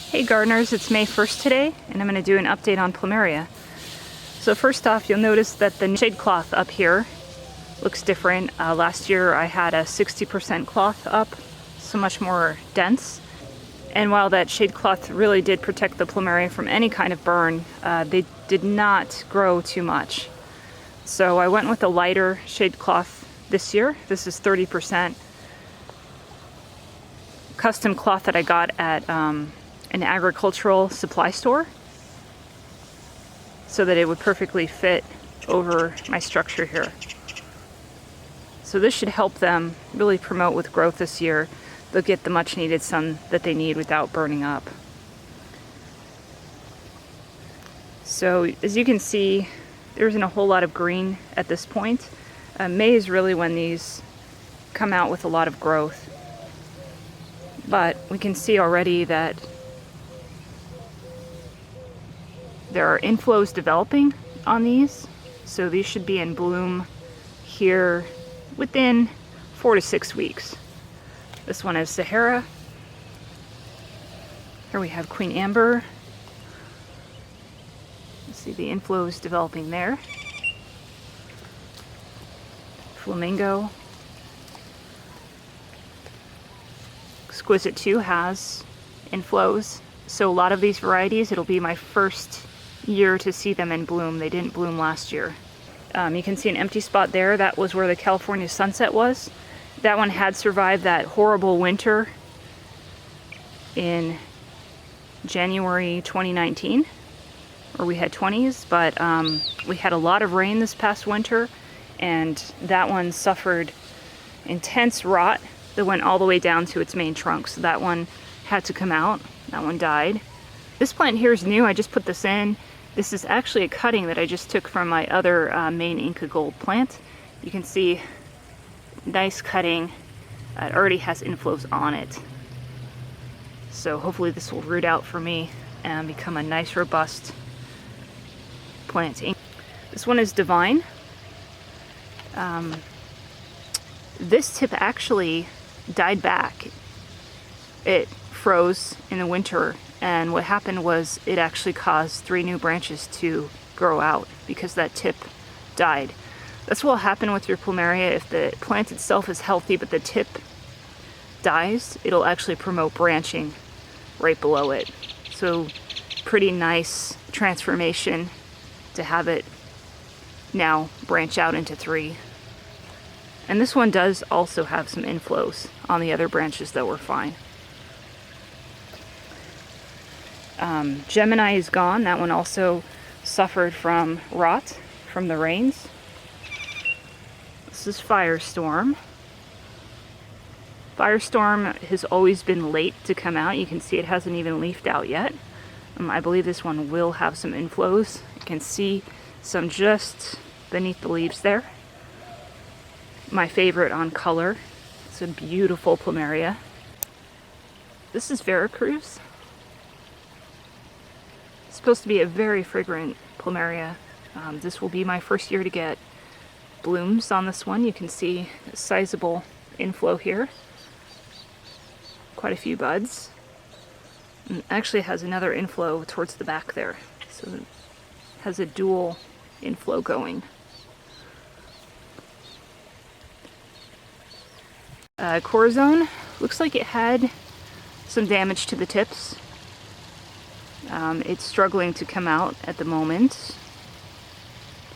Hey gardeners, it's May 1st today, and I'm going to do an update on Plumeria. So first off, you'll notice that the shade cloth up here looks different. Last year I had a 60% cloth up, so much more dense. And while that shade cloth really did protect the Plumeria from any kind of burn, they did not grow too much. So I went with a lighter shade cloth this year. This is 30% custom cloth that I got at an agricultural supply store so that it would perfectly fit over my structure here. So this should help them really promote with growth this year. They'll get the much needed sun that they need without burning up. So as you can see, there isn't a whole lot of green at this point. May is really when these come out with a lot of growth. But we can see already that there are inflows developing on these, so these should be in bloom here within 4 to 6 weeks. This one is Sahara. Here we have Queen Amber. You see the inflows developing there. Flamingo. Exquisite 2 has inflows. So a lot of these varieties, it'll be my first year to see them in bloom. They didn't bloom last year. You can see an empty spot there. That was where the California sunset was. That one had survived that horrible winter in January 2019, where we had 20s, but we had a lot of rain this past winter, and that one suffered intense rot that went all the way down to its main trunk. So that one had to come out. That one died. This plant here is new. I just put this in. This is actually a cutting that I just took from my other main Inca Gold plant. You can see nice cutting. It already has inflows on it. So hopefully this will root out for me and become a nice robust plant. This one is Divine. This tip actually died back. It froze in the winter, and what happened was it actually caused 3 new branches to grow out because that tip died. That's what will happen with your Plumeria. If the plant itself is healthy but the tip dies, it'll actually promote branching right below it. So pretty nice transformation to have it now branch out into 3. And this one does also have some inflows on the other branches that were fine. Gemini is gone. That one also suffered from rot from the rains. This is Firestorm. Firestorm has always been late to come out. You can see it hasn't even leafed out yet. I believe this one will have some inflows. You can see some just beneath the leaves there. My favorite on color. It's a beautiful Plumeria. This is Veracruz. It's supposed to be a very fragrant Plumeria. This will be my first year to get blooms on this one. You can see a sizable inflow here. Quite a few buds. And actually has another inflow towards the back there. So it has a dual inflow going. Corazon, looks like it had some damage to the tips. It's struggling to come out at the moment.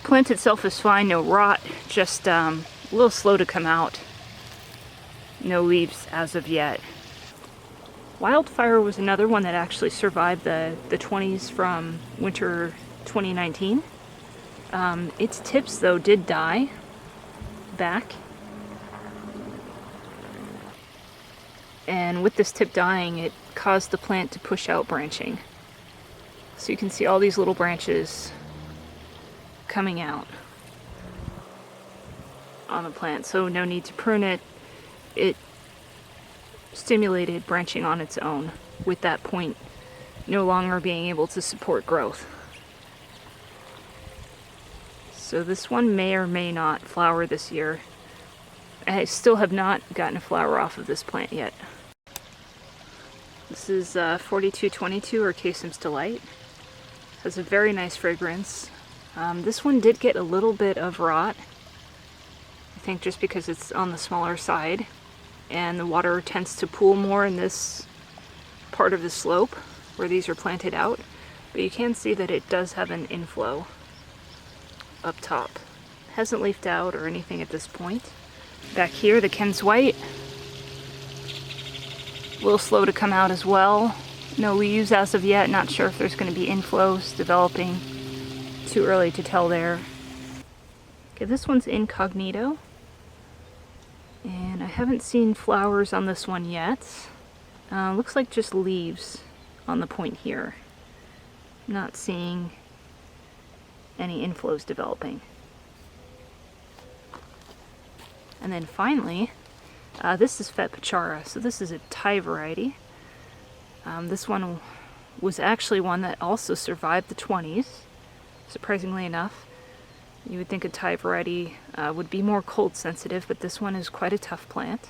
The plant itself is fine, no rot, just a little slow to come out. No leaves as of yet. Wildfire was another one that actually survived the 20s from winter 2019. Its tips though did die back. And with this tip dying, it caused the plant to push out branching. So you can see all these little branches coming out on the plant. So no need to prune it. It stimulated branching on its own, with that point no longer being able to support growth. So this one may or may not flower this year. I still have not gotten a flower off of this plant yet. This is 4222 or Kasems Delight. Has a very nice fragrance. This one did get a little bit of rot. I think just because it's on the smaller side and the water tends to pool more in this part of the slope where these are planted out. But you can see that it does have an inflow up top. Hasn't leafed out or anything at this point. Back here, the Ken's White. A little slow to come out as well. No leaves as of yet. Not sure if there's going to be inflows developing. Too early to tell there. Okay, this one's incognito. And I haven't seen flowers on this one yet. Looks like just leaves on the point here. Not seeing any inflows developing. And then finally, this is Phet Chara. So this is a Thai variety. This one was actually one that also survived the 20s, surprisingly enough. You would think a Thai variety would be more cold sensitive, but this one is quite a tough plant.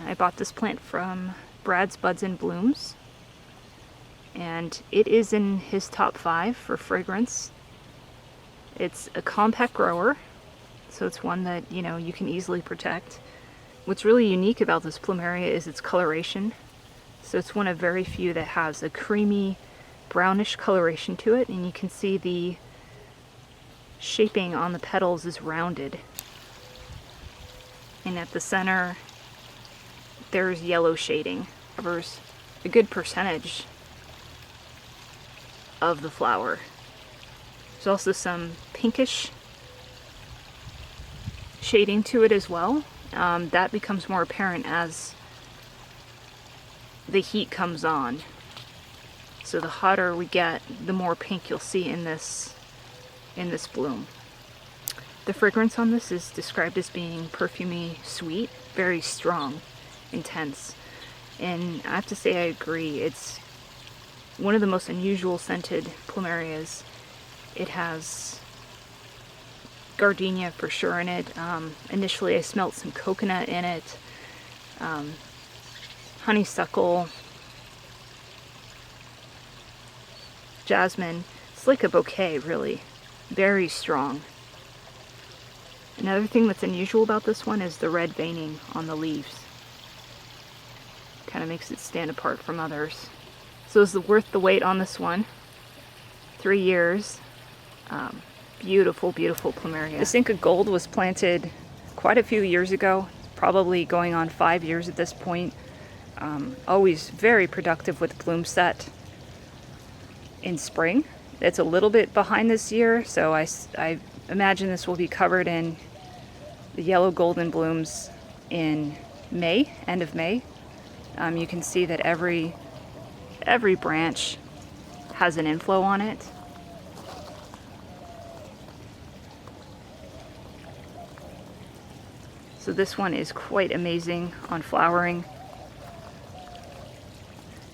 I bought this plant from Brad's Buds and Blooms, and it is in his top 5 for fragrance. It's a compact grower, so it's one that, you know, you can easily protect. What's really unique about this Plumeria is its coloration. So it's one of very few that has a creamy brownish coloration to it, and you can see the shaping on the petals is rounded. And at the center, there's yellow shading. Covers a good percentage of the flower. There's also some pinkish shading to it as well. That becomes more apparent as the heat comes on. So the hotter we get, the more pink you'll see in this bloom. The fragrance on this is described as being perfumey sweet, very strong, intense. And I have to say I agree. It's one of the most unusual scented plumerias. It has gardenia for sure in it. Initially I smelled some coconut in it, honeysuckle, jasmine. It's like a bouquet, really. Very strong. Another thing that's unusual about this one is the red veining on the leaves. Kind of makes it stand apart from others. So is it worth the wait on this one? 3 years. Beautiful, beautiful Plumeria. This Inca Gold was planted quite a few years ago, probably going on 5 years at this point. Always very productive with bloom set in spring. It's a little bit behind this year, so I imagine this will be covered in the yellow golden blooms in May, end of May. You can see that every branch has an inflow on it. So this one is quite amazing on flowering.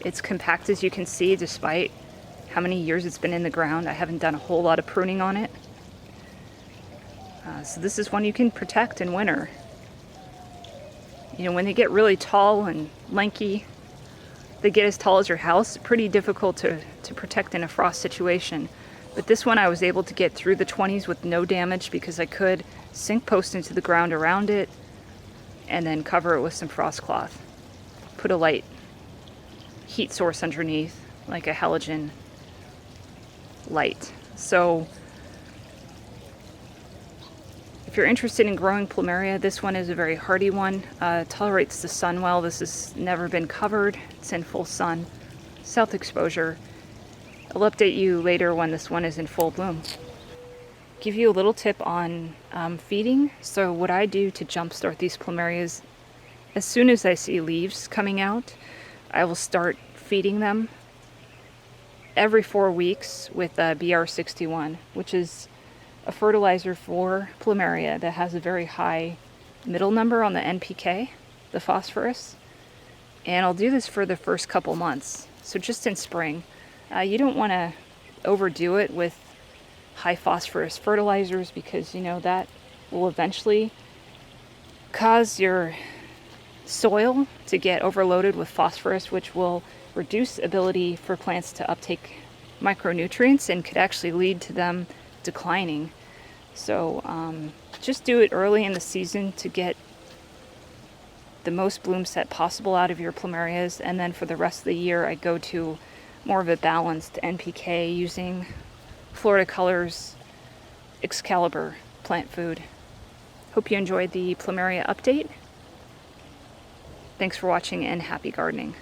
It's compact, as you can see, despite how many years it's been in the ground. I haven't done a whole lot of pruning on it. So this is one you can protect in winter. You know, when they get really tall and lanky, they get as tall as your house, pretty difficult to protect in a frost situation. But this one I was able to get through the 20s with no damage because I could sink post into the ground around it and then cover it with some frost cloth. Put a light heat source underneath, like a halogen light. So if you're interested in growing Plumeria, this one is a very hardy one. Tolerates the sun well. This has never been covered. It's in full sun, south exposure. I'll update you later when this one is in full bloom. Give you a little tip on feeding. So what I do to jumpstart these Plumerias, as soon as I see leaves coming out, I will start feeding them every 4 weeks with BR61, which is a fertilizer for Plumeria that has a very high middle number on the NPK, the phosphorus. And I'll do this for the first couple months, so just in spring. You don't want to overdo it with high phosphorus fertilizers because, you know, that will eventually cause your soil to get overloaded with phosphorus, which will reduce ability for plants to uptake micronutrients and could actually lead to them declining. So just do it early in the season to get the most bloom set possible out of your plumerias, and then for the rest of the year I go to more of a balanced NPK using Florida Colors Excalibur plant food. Hope you enjoyed the Plumeria update. Thanks for watching and happy gardening.